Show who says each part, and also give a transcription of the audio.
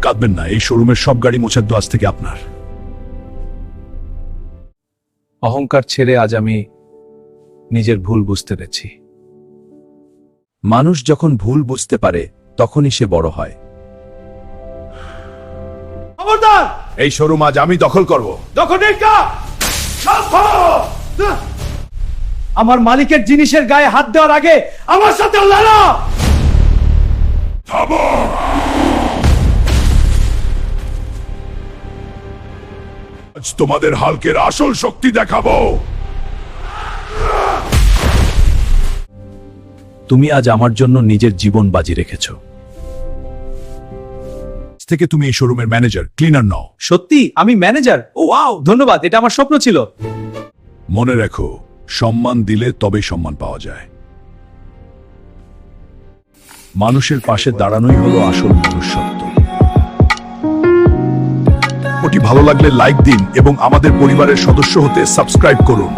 Speaker 1: কাঁদবেন না, এই শোরুমের সব গাড়ি মোছার তো আজ থেকে আপনার।
Speaker 2: অহংকার ছেড়ে আজ আমি নিজের ভুল বুঝতে পেরেছি। মানুষ যখন ভুল বুঝতে পারে তখনই সে বড় হয়।
Speaker 1: খবরদার, এই শোরুম আজ আমি দখল করব।
Speaker 3: আমার মালিকের জিনিসের গায়ে হাত দেওয়ার আগে আমার সাথে লড়ো।
Speaker 1: আজ তোমাদের হালকের আসল শক্তি দেখাবো।
Speaker 2: তুমি আজ আমার জন্য নিজের জীবন বাজি রেখেছো।
Speaker 1: আজ থেকে তুমি এই শোরুমের ম্যানেজার, ক্লিনার নও।
Speaker 3: সত্যি আমি ম্যানেজার? ও ওয়াও, ধন্যবাদ, এটা আমার স্বপ্ন ছিল।
Speaker 1: মনে রেখো, সম্মান দিলে তবেই সম্মান পাওয়া যায়। মানুষের পাশে দাঁড়ানোই হলো আসল মনুষ্যত্ব। ওটি ভালো লাগলে লাইক দিন এবং আমাদের পরিবারের সদস্য হতে সাবস্ক্রাইব করুন।